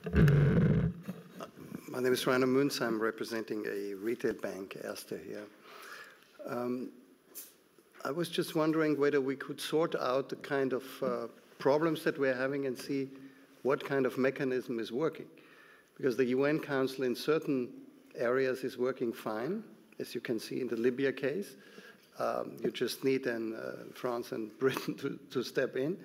My name is Rainer Münz. I'm representing a retail bank, Erste, here. I was just wondering whether we could sort out the kind of problems that we're having and see what kind of mechanism is working. Because the UN Council in certain areas is working fine, as you can see in the Libya case. You just need then France and Britain to step in.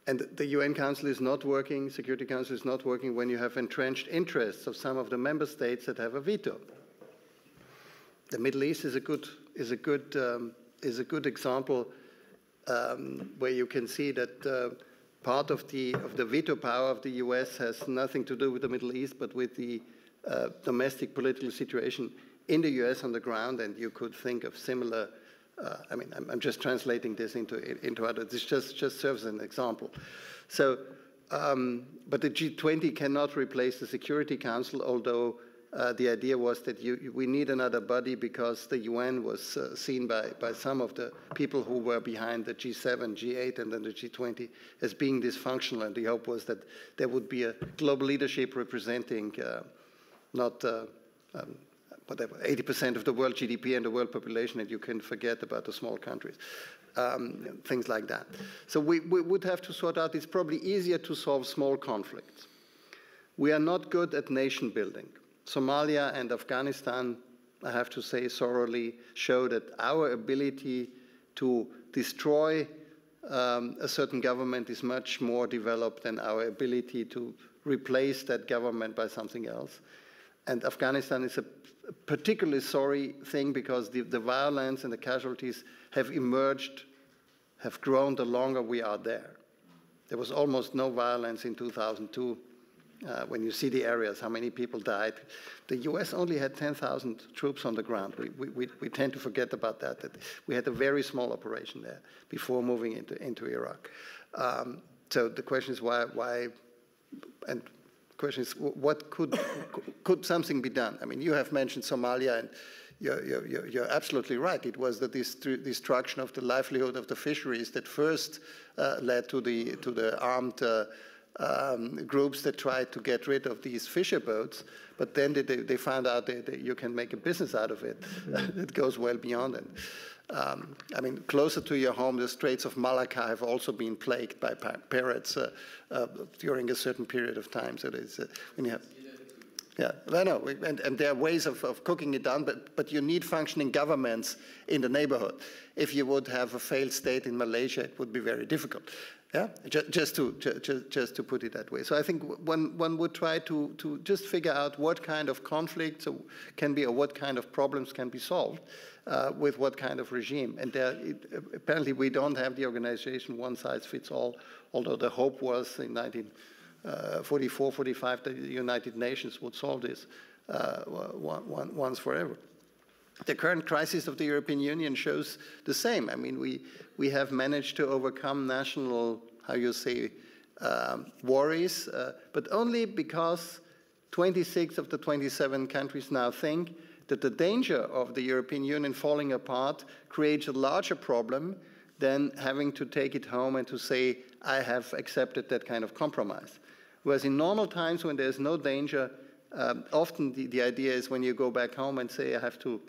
And the UN Council is not working, Security Council is not working when you have entrenched interests of some of the member states that have a veto. The Middle East is a good example where you can see that part of the veto power of the US has nothing to do with the Middle East, but with the domestic political situation in the US on the ground, and you could think of similar. I mean, I'm just translating this into other. This just serves as an example. So, but the G20 cannot replace the Security Council, although the idea was that we need another body because the UN was seen by some of the people who were behind the G7, G8, and then the G20 as being dysfunctional. And the hope was that there would be a global leadership representing not whatever, 80% of the world GDP and the world population, and you can forget about the small countries, things like that. So we would have to sort out, it's probably easier to solve small conflicts. We are not good at nation building. Somalia and Afghanistan, I have to say, thoroughly show that our ability to destroy a certain government is much more developed than our ability to replace that government by something else. And Afghanistan is a particularly sorry thing because the violence and the casualties have emerged, have grown the longer we are there. There was almost no violence in 2002. When you see the areas, how many people died. The US only had 10,000 troops on the ground. We tend to forget about that we had a very small operation there before moving into Iraq. So the question is why and the question is, what could something be done? I mean, you have mentioned Somalia, and you're absolutely right. It was the destruction of the livelihood of the fisheries that first led to the armed groups that tried to get rid of these fisher boats, but then they found out that you can make a business out of it. It goes well beyond it. I mean, closer to your home, the Straits of Malacca have also been plagued by pirates during a certain period of time. So there's, when you have, yeah, I know, and there are ways of cooking it down, but you need functioning governments in the neighborhood. If you would have a failed state in Malaysia, it would be very difficult. Yeah, just to put it that way. So I think one would try to just figure out what kind of conflicts can be, or what kind of problems can be solved with what kind of regime. And apparently we don't have the organization one size fits all, although the hope was in 1944, 45 that the United Nations would solve this once forever. The current crisis of the European Union shows the same. I mean, we have managed to overcome national, how you say, worries, but only because 26 of the 27 countries now think that the danger of the European Union falling apart creates a larger problem than having to take it home and to say, I have accepted that kind of compromise. Whereas in normal times when there's no danger, often the idea is when you go back home and say, I have to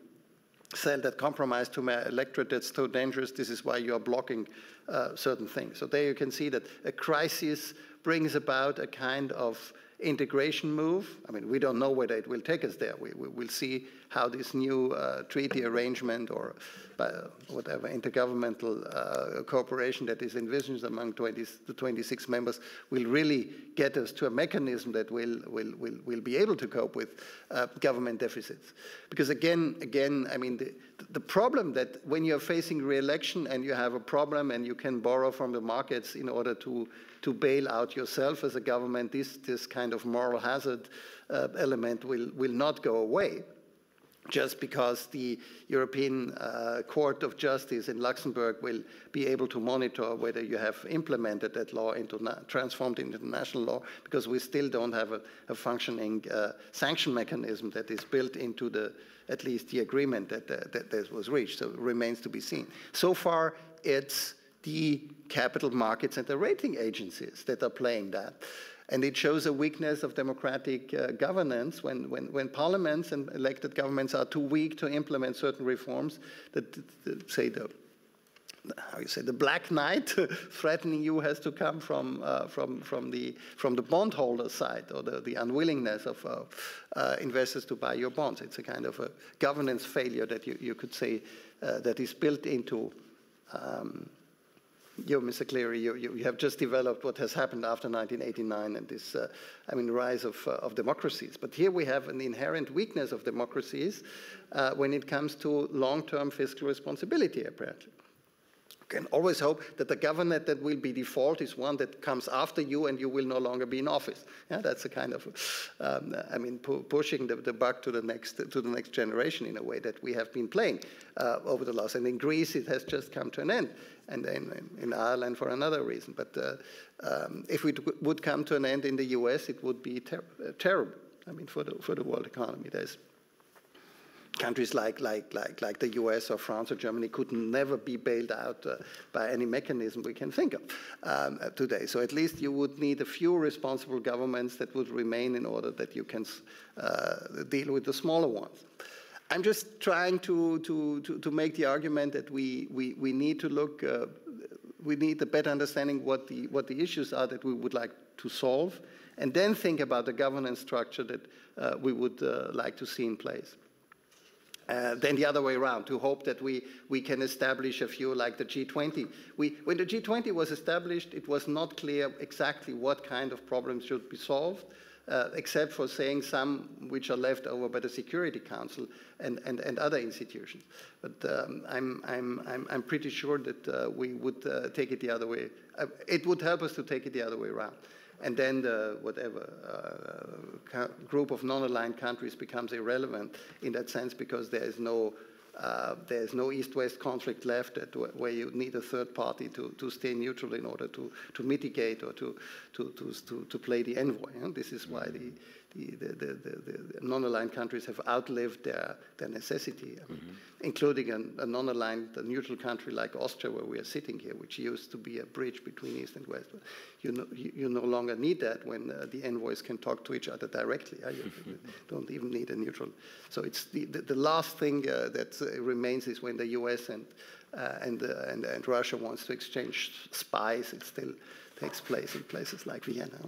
sell that compromise to my electorate, that's so dangerous, this is why you are blocking certain things. So there you can see that a crisis brings about a kind of integration move. I mean, we don't know whether it will take us there. We'll see how this new treaty arrangement or whatever intergovernmental cooperation that is envisioned among the 26 members will really get us to a mechanism that will be able to cope with government deficits. Because again, I mean, the problem that when you're facing re-election and you have a problem and you can borrow from the markets in order to bail out yourself as a government, this kind of moral hazard element will not go away. Just because the European Court of Justice in Luxembourg will be able to monitor whether you have implemented that law transformed into national law, because we still don't have a functioning sanction mechanism that is built into at least the agreement that was reached. So it remains to be seen. So far, it's the capital markets and the rating agencies that are playing that. And it shows a weakness of democratic governance when parliaments and elected governments are too weak to implement certain reforms that, say, the Black Knight threatening you has to come from the bondholder side, or the unwillingness of investors to buy your bonds. It's a kind of a governance failure that you could say that is built into. Mr. Cleary, you have just developed what has happened after 1989 and this, rise of democracies. But here we have an inherent weakness of democracies when it comes to long-term fiscal responsibility, apparently. You can always hope that the government that will be default is one that comes after you and you will no longer be in office. Yeah, that's a kind of, pushing the buck to the next generation in a way that we have been playing over the last. And in Greece, it has just come to an end, and then in Ireland for another reason. But if it would come to an end in the US, it would be terrible. For the world economy. There's countries like the US or France or Germany could never be bailed out by any mechanism we can think of today. So at least you would need a few responsible governments that would remain in order that you can deal with the smaller ones. I'm just trying to make the argument that we need to look, we need a better understanding what the issues are that we would like to solve, and then think about the governance structure that we would like to see in place. Then the other way around, to hope that we can establish a few like the G20. When the G20 was established, it was not clear exactly what kind of problems should be solved, except for saying some which are left over by the Security Council and other institutions. But I'm pretty sure that we would take it the other way. It would help us to take it the other way around. And then the group of non-aligned countries becomes irrelevant in that sense, because there is no East-West conflict left where you need a third party to stay neutral in order to mitigate or to play the envoy. And this is why the non-aligned countries have outlived their necessity, including a non-aligned, neutral country like Austria, where we are sitting here, which used to be a bridge between East and West. But you no longer need that when the envoys can talk to each other directly. You don't even need a neutral. So it's the last thing that remains is when the US and Russia wants to exchange spies. It still takes place in places like Vienna.